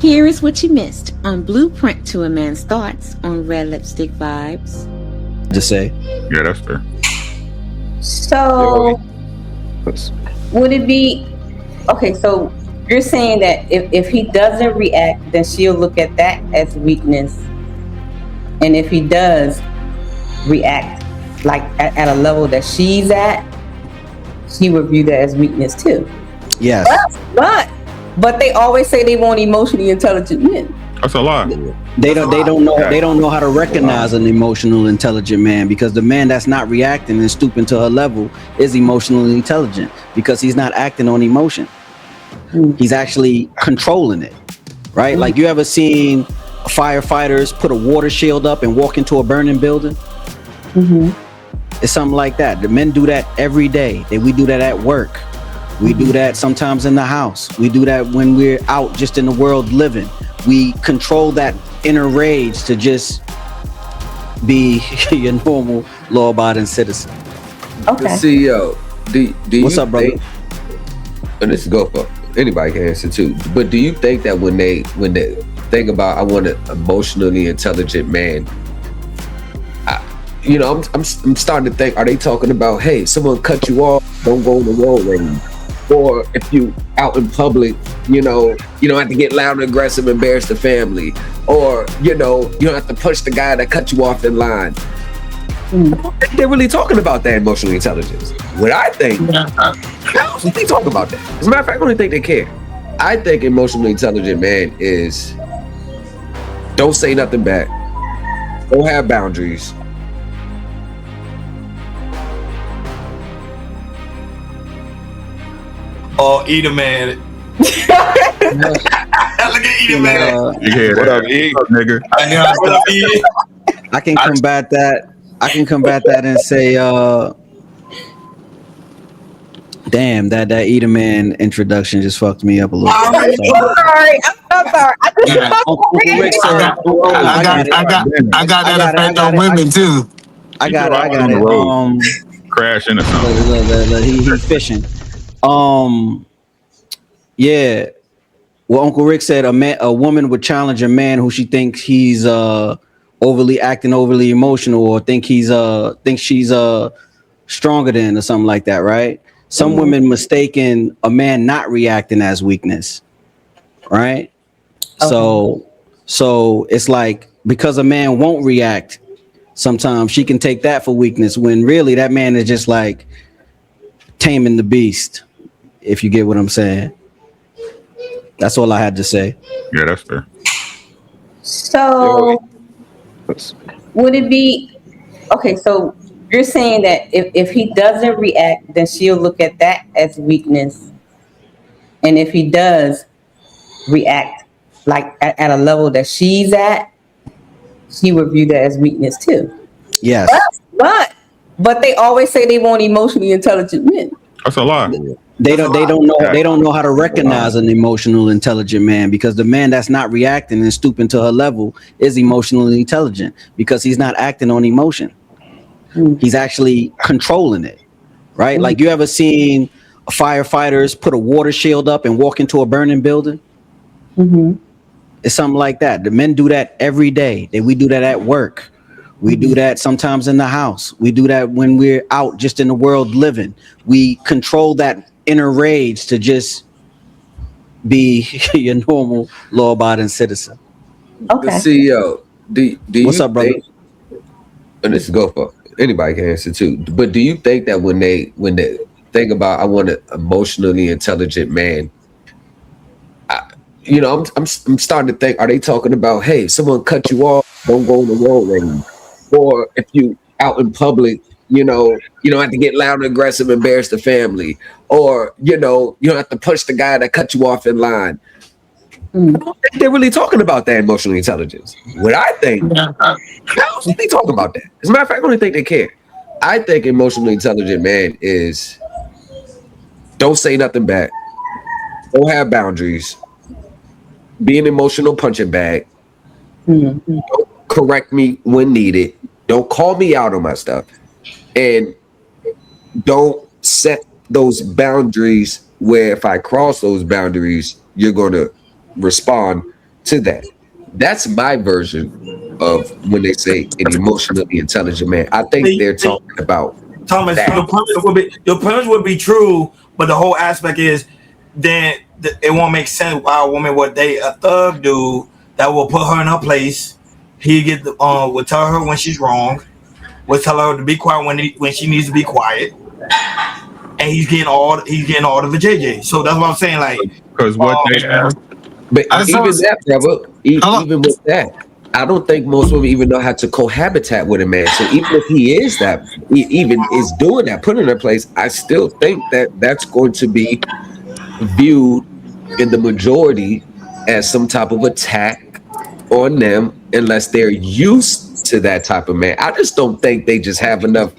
Here is what you missed on Blueprint to a Man's Thoughts on Red Lipstick Vibes. To say. Yeah, that's fair. So, would it be okay? So you're saying that if he doesn't react, then she'll look at that as weakness, and if he does react, like at a level that she's at, she would view that as weakness too. Yes. But they always say they want emotionally intelligent men. That's a lie. They don't know how to recognize an emotional intelligent man, because the man that's not reacting and stooping to her level is emotionally intelligent, because he's not acting on emotion. He's actually controlling it, right? Like, you ever seen firefighters put a water shield up and walk into a burning building? It's something like that. The men do that every day. We do that at work. We do that sometimes in the house. We do that when we're out just in the world living. We control that inner rage to just be your normal law-abiding citizen. Okay. The CEO, do What's you up, brother? think, and this go for anybody can answer too, but do you think that when they think about, I want an emotionally intelligent man, I'm starting to think, are they talking about, hey, someone cut you off, don't go in the road range? Or if you out in public, you don't have to get loud and aggressive, embarrass the family. Or, you don't have to push the guy that cut you off in line. I don't think they're really talking about that emotional intelligence. What I think, I don't think they talk about that. As a matter of fact, I don't think they care. I think emotionally intelligent man is, don't say nothing back, don't have boundaries. Oh, eat a man. Look at eat a man. You hear What that? up, E? Nigga. I can combat that. I can combat that and say, damn, that Eat a Man introduction just fucked me up a little bit. I'm sorry. I got that effect on women too. I got it. Crash into something. Look, he's fishing. Yeah. Well, Uncle Rick said a woman would challenge a man who she thinks he's overly emotional, or thinks she's stronger than, or something like that, right? Some women mistaken a man not reacting as weakness, right? Okay. So it's like, because a man won't react, sometimes she can take that for weakness, when really that man is just like taming the beast, if you get what I'm saying. That's all I had to say. Yeah, that's fair. So would it be okay? So you're saying that if he doesn't react, then she'll look at that as weakness, and if he does react, like at a level that she's at, she would view that as weakness too. Yes. But they always say they want emotionally intelligent men. That's a lie. They don't know how to recognize an emotional intelligent man, because the man that's not reacting and stooping to her level is emotionally intelligent, because he's not acting on emotion. He's actually controlling it, right? Like, you ever seen firefighters put a water shield up and walk into a burning building? It's something like that. The men do that every day. We do that at work. We do that sometimes in the house. We do that when we're out just in the world living. We control that inner rage to just be your normal law-abiding citizen. Okay. The CEO, do What's up, brother? And this go for anybody can answer too, but do you think that when they think about, I want an emotionally intelligent man, I'm starting to think, are they talking about, hey, someone cut you off, don't go in the road range? Or if you out in public, you don't have to get loud and aggressive, embarrass the family. Or, you don't have to push the guy that cut you off in line. I don't think they're really talking about that emotional intelligence. What I think, I don't think they talk about that. As a matter of fact, I don't think they care. I think emotionally intelligent man is, don't say nothing back, don't have boundaries, be an emotional punching bag, don't correct me when needed, don't call me out on my stuff, and don't set those boundaries where if I cross those boundaries, you're going to respond to that. That's my version of when they say an emotionally intelligent man. I think they're talking about Thomas, that. your premise would be true, but the whole aspect is then it won't make sense why a woman would date a thug dude that will put her in her place. He will tell her when she's wrong, will tell her to be quiet when she needs to be quiet, and he's getting all the vajayjay. So that's what I'm saying. Like, Because what they have, But even that, brother, even with that, I don't think most women even know how to cohabitate with a man. So even if he is that, even is doing that, put in their place, I still think that that's going to be viewed in the majority as some type of attack on them, unless they're used to that type of man. I just don't think they just have enough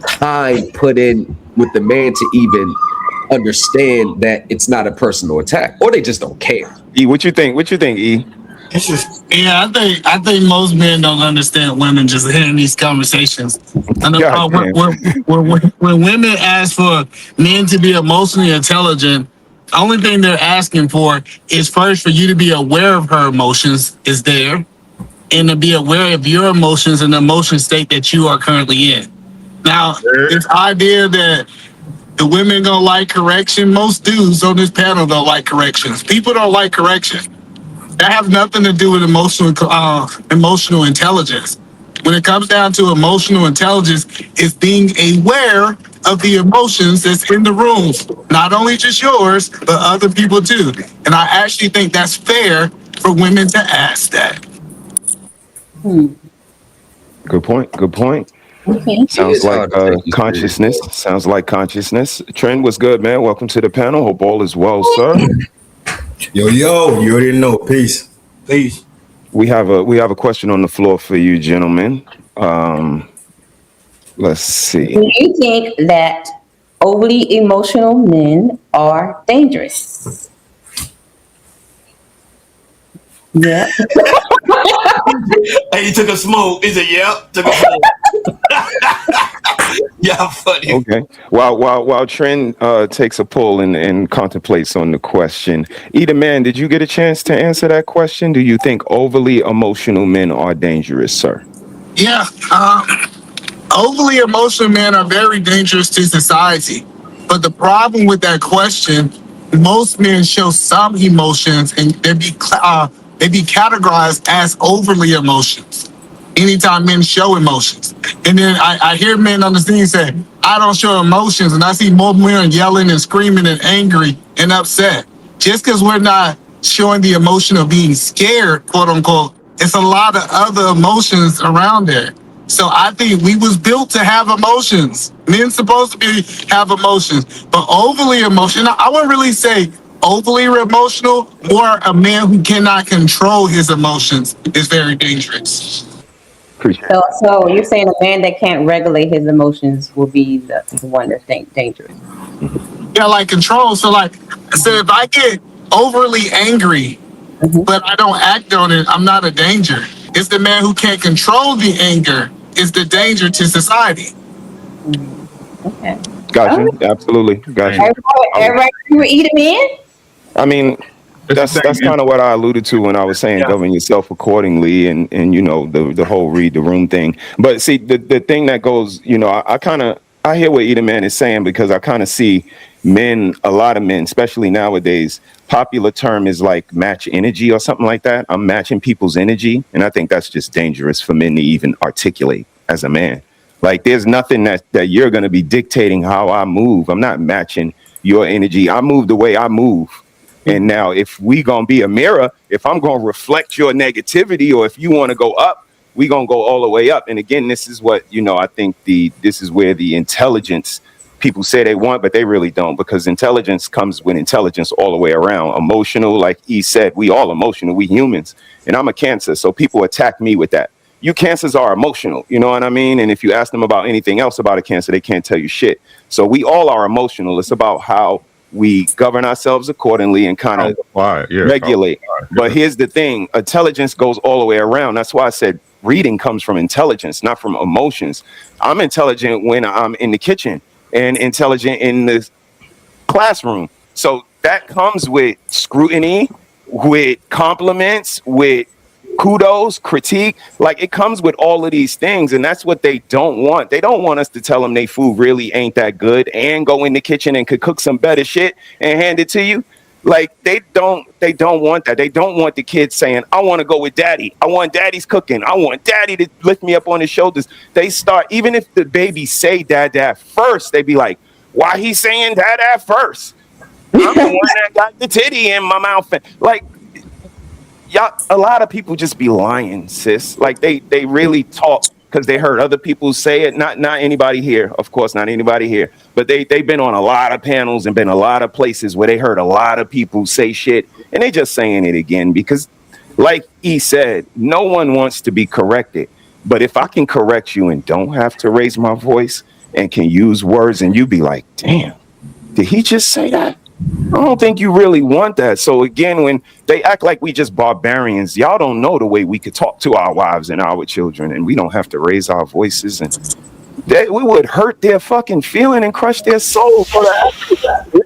time put in with the man to even understand that it's not a personal attack, or they just don't care. E, what you think? What you think, E? it's just Yeah, I think most men don't understand women just hearing these conversations. And God damn. when women ask for men to be emotionally intelligent, the only thing they're asking for is first for you to be aware of her emotions is there, and to be aware of your emotions and the emotion state that you are currently in. Now, this idea that the women gonna like correction, most dudes on this panel don't like corrections. People don't like correction. That has nothing to do with emotional intelligence. When it comes down to emotional intelligence, it's being aware of the emotions that's in the room, not only just yours, but other people too. And I actually think that's fair for women to ask that. Good point. Good point. Okay. Sounds It's like hard to take you consciousness. Sounds like consciousness. Trend was good, man. Welcome to the panel. Hope all is well, sir. Yo, you already know. Peace. please. We have a question on the floor for you, gentlemen. Let's see. Do you think that overly emotional men are dangerous? Yeah. Hey, he took a smoke. He said, "Yep, took a smoke." Yeah, funny. Okay. While Trent takes a pull and contemplates on the question, Eda Man, did you get a chance to answer that question? Do you think overly emotional men are dangerous, sir? Yeah, overly emotional men are very dangerous to society. But the problem with that question, most men show some emotions and they be categorized as overly emotions. Anytime men show emotions. And then I hear men on the scene say, I don't show emotions. And I see more men yelling and screaming and angry and upset. Just because we're not showing the emotion of being scared, quote unquote, it's a lot of other emotions around there. So I think we was built to have emotions. Men supposed to have emotions, but overly emotional. I wouldn't really say overly emotional. More a man who cannot control his emotions is very dangerous. Appreciate it. So you're saying a man that can't regulate his emotions will be the one that's dangerous. Yeah, like control. So if I get overly angry, but I don't act on it, I'm not a danger. It's the man who can't control the anger is the danger to society. Okay. Gotcha. Absolutely. Gotcha. Everybody you eat a man? I mean, that's kind of what I alluded to when I was saying govern yourself accordingly and you know the whole read the room thing. But see the thing that goes, you know, I hear what Eda Man is saying because I kind of see men, a lot of men, especially nowadays, popular term is like match energy or something like that. I'm matching people's energy. And I think that's just dangerous for men to even articulate as a man. Like there's nothing that you're going to be dictating how I move. I'm not matching your energy. I move the way I move. And now if we going to be a mirror, if I'm going to reflect your negativity or if you want to go up, we going to go all the way up. And again, this is what, you know, I think this is where the intelligence people say they want, but they really don't, because intelligence comes with intelligence all the way around. Emotional, like he said, we all emotional, we humans, and I'm a Cancer. So people attack me with that. You Cancers are emotional, you know what I mean? And if you ask them about anything else about a Cancer, they can't tell you shit. So we all are emotional. It's about how we govern ourselves accordingly and kind of regulate. But here's the thing, intelligence goes all the way around. That's why I said reading comes from intelligence, not from emotions. I'm intelligent when I'm in the kitchen and intelligent in the classroom. So that comes with scrutiny, with compliments, with kudos, critique. Like, it comes with all of these things, and that's what they don't want. They don't want us to tell them they food really ain't that good and go in the kitchen and could cook some better shit and hand it to you. Like, they don't want that. They don't want the kids saying, I want to go with daddy. I want daddy's cooking. I want daddy to lift me up on his shoulders. They start, even if the baby say dad first, they be like, why he saying dad first? I'm the one that got the titty in my mouth. Like, y'all, a lot of people just be lying, sis. Like, they really talk because they heard other people say it. Not anybody here, of course, not anybody here. But they've been on a lot of panels and been a lot of places where they heard a lot of people say shit, and they just saying it again because, like he said, no one wants to be corrected. But if I can correct you and don't have to raise my voice and can use words, and you be like, damn, did he just say that? I don't think you really want that. So again, when they act like we just barbarians, y'all don't know the way we could talk to our wives and our children, and we don't have to raise our voices, and we would hurt their fucking feeling and crush their soul for that.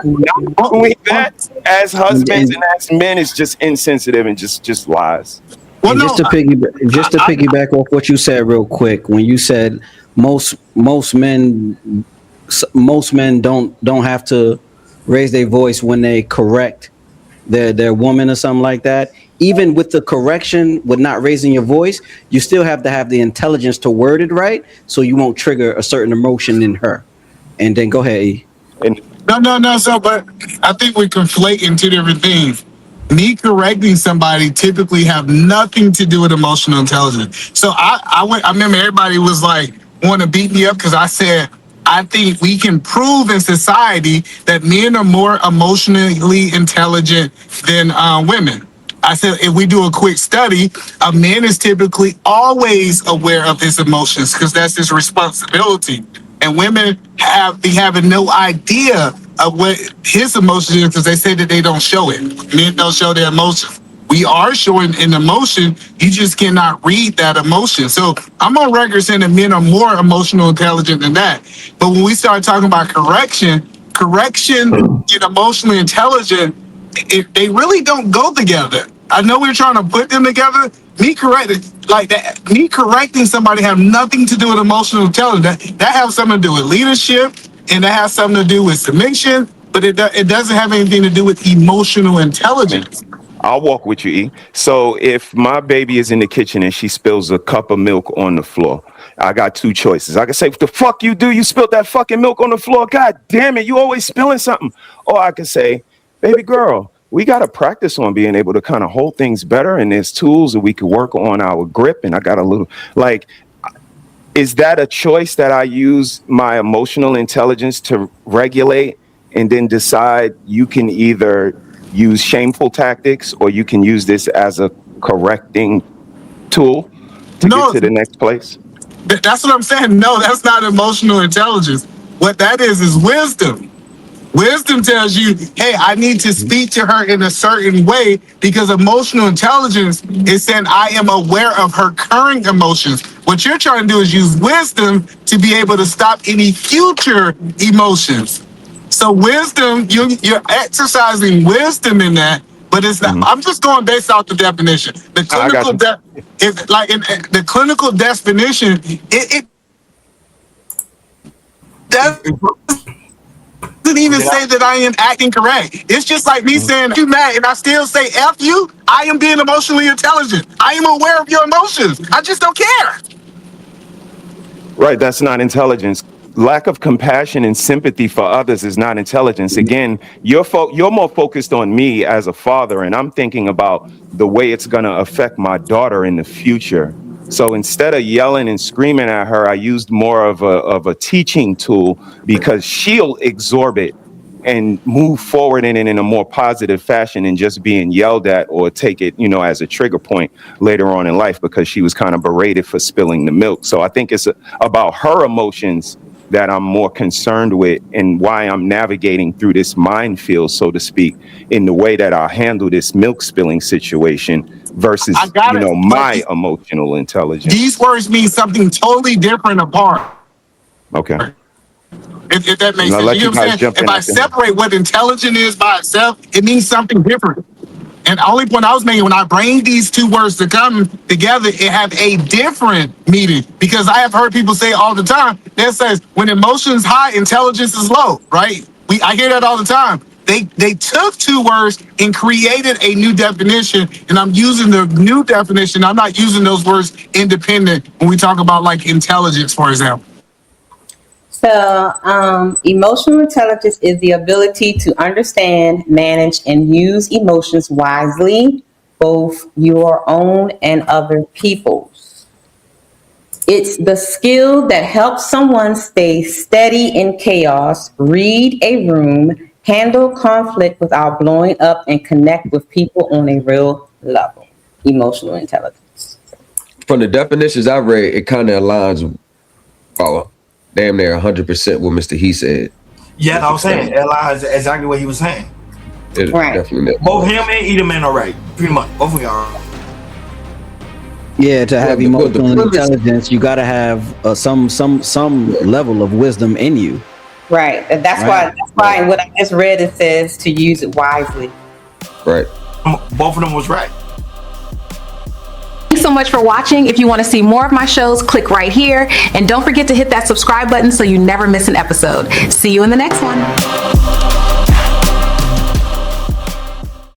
Doing that as husbands and as men is just insensitive and just lies. Well, just to piggyback off what you said real quick, when you said most men don't have to raise their voice when they correct their woman or something like that. Even with the correction, with not raising your voice, you still have to have the intelligence to word it right, so you won't trigger a certain emotion in her. And then go ahead, E. No. So, but I think we're conflating two different things. Me correcting somebody typically have nothing to do with emotional intelligence. So I remember everybody was like, want to beat me up because I said, I think we can prove in society that men are more emotionally intelligent than women. I said, if we do a quick study, a man is typically always aware of his emotions because that's his responsibility. And women be having no idea of what his emotions is because they say that they don't show it. Men don't show their emotions. We are showing an emotion, you just cannot read that emotion. So I'm on record saying that men are more emotional intelligent than that. But when we start talking about correction and emotionally intelligent, they really don't go together. I know we're trying to put them together. Me correcting somebody have nothing to do with emotional intelligence. That has something to do with leadership, and that has something to do with submission, but it doesn't have anything to do with emotional intelligence. I'll walk with you, E. So if my baby is in the kitchen and she spills a cup of milk on the floor, I got two choices. I can say, what the fuck you do? You spilled that fucking milk on the floor. God damn it, you always spilling something. Or I can say, baby girl, we got to practice on being able to kind of hold things better. And there's tools that we could work on our grip. And I got a little, like, is that a choice that I use my emotional intelligence to regulate and then decide you can either use shameful tactics or you can use this as a correcting tool to get to the next place? That's what I'm saying. No, that's not emotional intelligence. What that is wisdom. Wisdom tells you, hey, I need to speak to her in a certain way because emotional intelligence is saying I am aware of her current emotions. What you're trying to do is use wisdom to be able to stop any future emotions. So wisdom, you're exercising wisdom in that, but it's not. I'm just going based off the definition. The clinical the clinical definition, it doesn't even say that I am acting correct. It's just like me saying you mad and I still say F you. I am being emotionally intelligent. I am aware of your emotions. I just don't care. Right, that's not intelligence. Lack of compassion and sympathy for others is not intelligence. Again, you're more focused on me as a father, and I'm thinking about the way it's going to affect my daughter in the future. So instead of yelling and screaming at her, I used more of a teaching tool because she'll absorb it and move forward in it in a more positive fashion than just being yelled at or take it, as a trigger point later on in life because she was kind of berated for spilling the milk. So I think it's about her emotions that I'm more concerned with and why I'm navigating through this minefield, so to speak, in the way that I'll handle this milk spilling situation versus, my emotional intelligence. These words mean something totally different apart. Okay. If that makes sense. You know what I'm saying? If I separate what intelligent is by itself, it means something different. And the only point I was making, when I bring these two words to come together, it have a different meaning. Because I have heard people say all the time, that says, when emotion is high, intelligence is low, right? I hear that all the time. They took two words and created a new definition, and I'm using the new definition. I'm not using those words independent when we talk about like intelligence, for example. So, emotional intelligence is the ability to understand, manage, and use emotions wisely, both your own and other people's. It's the skill that helps someone stay steady in chaos, read a room, handle conflict without blowing up, and connect with people on a real level. Emotional intelligence. From the definitions I read, it kind of aligns damn near 100% what Mr. He said. Yeah, I was saying, it aligns exactly what he was saying. Right. Definitely. Both him and Edelman are right. Pretty much. Both of y'all are. Yeah, to have emotional intelligence, you got to have some level of wisdom in you. Right. That's why what I just read, it says to use it wisely. Right. Both of them was right. Thanks so much for watching. If you want to see more of my shows, click right here. And don't forget to hit that subscribe button so you never miss an episode. See you in the next one.